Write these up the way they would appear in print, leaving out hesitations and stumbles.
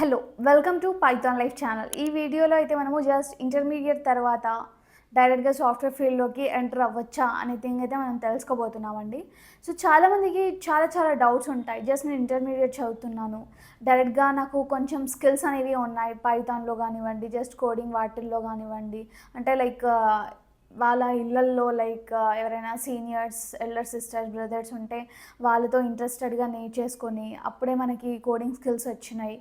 Hello welcome to Python life channel. ఈ వీడియోలో అయితే మనము జస్ట్ ఇంటర్మీడియట్ తర్వాత డైరెక్ట్గా సాఫ్ట్వేర్ ఫీల్డ్లోకి ఎంటర్ అవ్వచ్చా అనే థింగ్ అయితే మనం తెలుసుకోబోతున్నామండి. సో చాలామందికి చాలా డౌట్స్ ఉంటాయి. జస్ట్ నేను ఇంటర్మీడియట్ చదువుతున్నాను, డైరెక్ట్గా నాకు కొంచెం స్కిల్స్ అనేవి ఉన్నాయి పైథాన్లో కానివ్వండి, జస్ట్ కోడింగ్ వాటిల్లో కానివ్వండి, అంటే లైక్ వాళ్ళ ఇళ్ళల్లో లైక్ ఎవరైనా సీనియర్స్, ఎల్డర్ సిస్టర్స్, బ్రదర్స్ ఉంటే వాళ్ళతో ఇంట్రెస్టెడ్గా నేర్చేసుకొని అప్పుడే మనకి కోడింగ్ స్కిల్స్ వచ్చినాయి,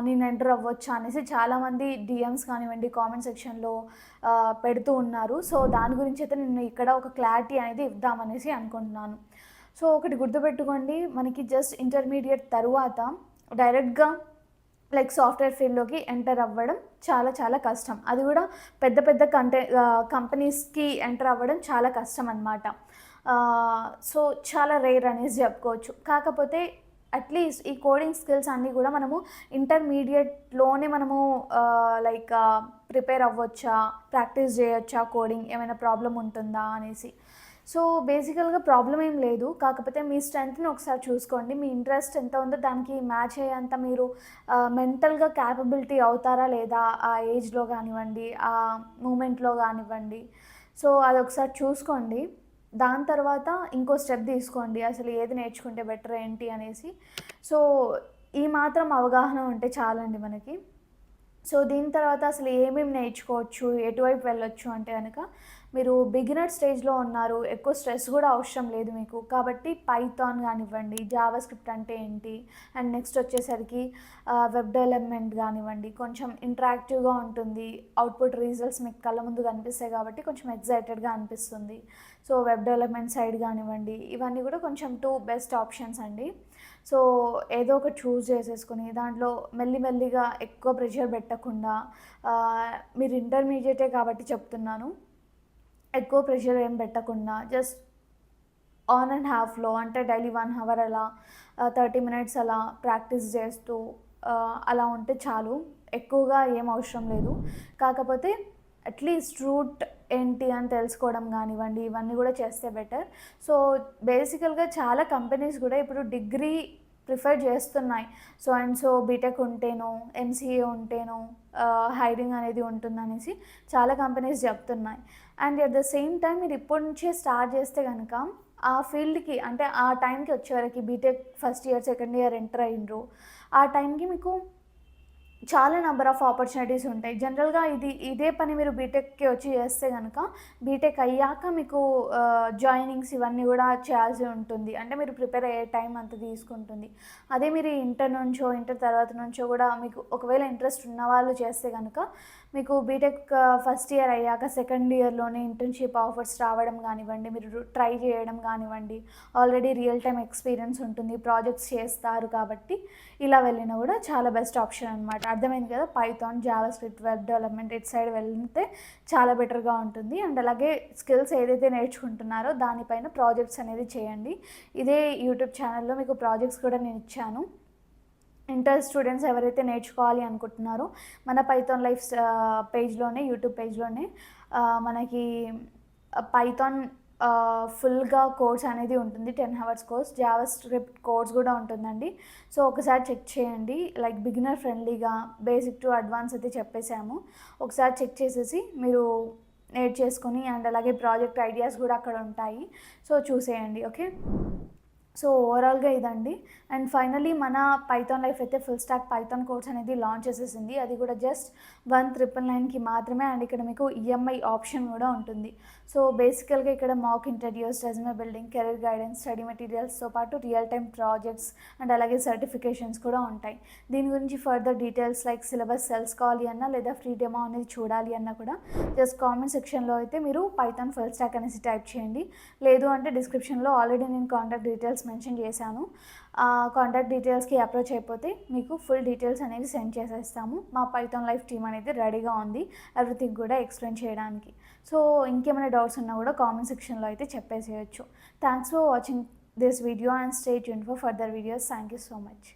నేను ఎంటర్ అవ్వచ్చా అనేసి చాలామంది డిఎమ్స్ కానివ్వండి, కామెంట్ సెక్షన్లో పెడుతూ ఉన్నారు. సో దాని గురించి అయితే నేను ఇక్కడ ఒక క్లారిటీ అనేది ఇద్దామనేసి అనుకుంటున్నాను. సో ఒకటి గుర్తుపెట్టుకోండి, మనకి జస్ట్ ఇంటర్మీడియట్ తరువాత డైరెక్ట్గా లైక్ సాఫ్ట్వేర్ ఫీల్డ్లోకి ఎంటర్ అవ్వడం చాలా కష్టం. అది కూడా పెద్ద కంపెనీస్కి ఎంటర్ అవ్వడం చాలా కష్టం అనమాట. సో చాలా రేర్ అనేసి చెప్పుకోవచ్చు. కాకపోతే అట్లీస్ట్ ఈ కోడింగ్ స్కిల్స్ అన్నీ కూడా మనము ఇంటర్మీడియట్లోనే మనము లైక్ ప్రిపేర్ అవ్వచ్చా, ప్రాక్టీస్ చేయొచ్చా, కోడింగ్ ఏమైనా ప్రాబ్లం ఉంటుందా అనేసి. సో బేసికల్గా ప్రాబ్లం ఏం లేదు. కాకపోతే మీ స్ట్రెంగ్త్ని ఒకసారి చూసుకోండి. మీ ఇంట్రెస్ట్ ఎంత ఉందో దానికి మ్యాచ్ అయ్యేంత మీరు మెంటల్గా క్యాపబిలిటీ అవుతారా లేదా, ఆ ఏజ్లో కానివ్వండి, ఆ మూమెంట్లో కానివ్వండి. సో అది ఒకసారి చూసుకోండి. దాని తర్వాత ఇంకో స్టెప్ తీసుకోండి, అసలు ఏది నేర్చుకుంటే బెటర్ ఏంటి అనేసి. సో ఈ మాత్రం అవగాహన ఉంటే చాలండి మనకి. సో దీని తర్వాత అసలు ఏమేమి నేర్చుకోవచ్చు, ఎటువైపు వెళ్ళొచ్చు అంటే కనుక, మీరు బిగినర్ స్టేజ్లో ఉన్నారు, ఎక్కువ స్ట్రెస్ కూడా అవసరం లేదు మీకు. కాబట్టి పైథాన్ కానివ్వండి, జావా స్క్రిప్ట్ అంటే ఏంటి, అండ్ నెక్స్ట్ వచ్చేసరికి వెబ్ డెవలప్మెంట్ కానివ్వండి, కొంచెం ఇంటరాక్టివ్గా ఉంటుంది, అవుట్పుట్ రిజల్ట్స్ మీకు కళ్ళ ముందు కనిపిస్తాయి కాబట్టి కొంచెం ఎగ్జైటెడ్గా అనిపిస్తుంది. సో వెబ్ డెవలప్మెంట్ సైడ్ కానివ్వండి, ఇవన్నీ కూడా కొంచెం 2 బెస్ట్ ఆప్షన్స్ అండి. సో ఏదో ఒకటి చూస్ చేసేసుకొని దాంట్లో మెల్లిమెల్లిగా ఎక్కువ ప్రెషర్ పెట్టకుండా, మీరు ఇంటర్మీడియటే కాబట్టి చెప్తున్నాను, ఎక్కువ ప్రెషర్ ఏం పెట్టకుండా జస్ట్ ఆన్ అండ్ హాఫ్లో, అంటే డైలీ 1 అవర్ అలా 30 మినిట్స్ అలా ప్రాక్టీస్ చేస్తూ అలా ఉంటే చాలు. ఎక్కువగా ఏం అవసరం లేదు. కాకపోతే అట్లీస్ట్ రూట్ ఏంటి అని తెలుసుకోవడం కానివ్వండి, ఇవన్నీ కూడా చేస్తే బెటర్. సో బేసికల్గా చాలా కంపెనీస్ కూడా ఇప్పుడు డిగ్రీ ప్రిఫర్ చేస్తున్నాయి. సో అండ్ సో బీటెక్ ఉంటేనో, ఎంసీఏ ఉంటేనో హైరింగ్ అనేది ఉంటుందనేసి చాలా కంపెనీస్ చెప్తున్నాయి. And at the same time మీరు ఇప్పటి నుంచే స్టార్ట్ చేస్తే కనుక ఆ ఫీల్డ్కి, అంటే ఆ టైంకి వచ్చేవరకు BTech first year, second year enter అయ్యిండ్రు, ఆ టైంకి మీకు చాలా నెంబర్ ఆఫ్ ఆపర్చునిటీస్ ఉంటాయి. జనరల్గా ఇదే పని మీరు బీటెక్కి వచ్చి చేస్తే కనుక బీటెక్ అయ్యాక మీకు జాయినింగ్స్ ఇవన్నీ కూడా చేయాల్సి ఉంటుంది. అంటే మీరు ప్రిపేర్ అయ్యే టైం అంత తీసుకుంటుంది. అదే మీరు ఇంటర్ తర్వాత నుంచో కూడా మీకు ఒకవేళ ఇంట్రెస్ట్ ఉన్న వాళ్ళు చేస్తే కనుక మీకు బీటెక్ ఫస్ట్ ఇయర్ అయ్యాక సెకండ్ ఇయర్లోనే ఇంటర్న్షిప్ ఆఫర్స్ రావడం కానివ్వండి, మీరు ట్రై చేయడం కానివ్వండి, ఆల్రెడీ రియల్ టైం ఎక్స్పీరియన్స్ ఉంటుంది, ప్రాజెక్ట్స్ చేస్తారు కాబట్టి ఇలా వెళ్ళినా కూడా చాలా బెస్ట్ ఆప్షన్ అనమాట. అర్థమైంది కదా, Python, Java script, web development ఇటు సైడ్ వెళ్తే చాలా బెటర్గా ఉంటుంది. అండ్ అలాగే స్కిల్స్ ఏదైతే నేర్చుకుంటున్నారో దానిపైన ప్రాజెక్ట్స్ అనేది చేయండి. ఇదే యూట్యూబ్ ఛానల్లో మీకు ప్రాజెక్ట్స్ కూడా నేను ఇచ్చాను. ఇంటర్ స్టూడెంట్స్ ఎవరైతే నేర్చుకోవాలి అనుకుంటున్నారో మన పైథాన్ లైఫ్ పేజ్లోనే, యూట్యూబ్ పేజ్లోనే మనకి పైథాన్ ఫుల్గా కోర్స్ అనేది ఉంటుంది, 10 hours course. Java script course కూడా ఉంటుందండి. సో ఒకసారి చెక్ చేయండి. లైక్ బిగినర్ ఫ్రెండ్లీగా బేసిక్ టు అడ్వాన్స్ అయితే చెప్పేశాము. ఒకసారి చెక్ చేసేసి మీరు నేర్చేసుకొని, అండ్ అలాగే ప్రాజెక్ట్ ఐడియాస్ కూడా అక్కడ ఉంటాయి. సో చూసేయండి. ఓకే, సో ఓవరాల్గా ఇదండి. అండ్ ఫైనలీ మన పైథాన్ లైఫ్ అయితే ఫుల్ స్టాక్ పైథాన్ కోర్స్ అనేది లాంచ్ చేసేసింది. అది కూడా జస్ట్ 1,999కి మాత్రమే. అండ్ ఇక్కడ మీకు ఈఎంఐ ఆప్షన్ కూడా ఉంటుంది. సో బేసికల్గా ఇక్కడ mock interviews, resume building, career guidance, study మెటీరియల్స్తో పాటు రియల్ టైమ్ ప్రాజెక్ట్స్ అండ్ అలాగే సర్టిఫికేషన్స్ కూడా ఉంటాయి. దీని గురించి ఫర్దర్ డీటెయిల్స్ లైక్ సిలబస్ తెలుసుకోవాలి అన్నా లేదా ఫ్రీ డెమో అనేది చూడాలి అన్నా కూడా జస్ట్ కామెంట్ సెక్షన్లో అయితే మీరు పైథాన్ ఫుల్ స్టాక్ అనేసి టైప్ చేయండి. లేదు అంటే డిస్క్రిప్షన్లో ఆల్రెడీ నేను కాంటాక్ట్ డీటెయిల్స్ మెన్షన్ చేశాను. కాంటాక్ట్ డీటెయిల్స్కి అప్రోచ్ అయిపోతే మీకు ఫుల్ డీటెయిల్స్ అనేది సెండ్ చేసేస్తాము. మా పైథాన్ లైఫ్ టీమ్ అనేది రెడీగా ఉంది ఎవ్రీథింగ్ కూడా ఎక్స్ప్లెయిన్ చేయడానికి. సో ఇంకేమైనా డౌట్స్ ఉన్నా కూడా కామెంట్ సెక్షన్లో అయితే చెప్పేసేయచ్చు. Thanks for watching this video and stay tuned for further videos. Thank you so much.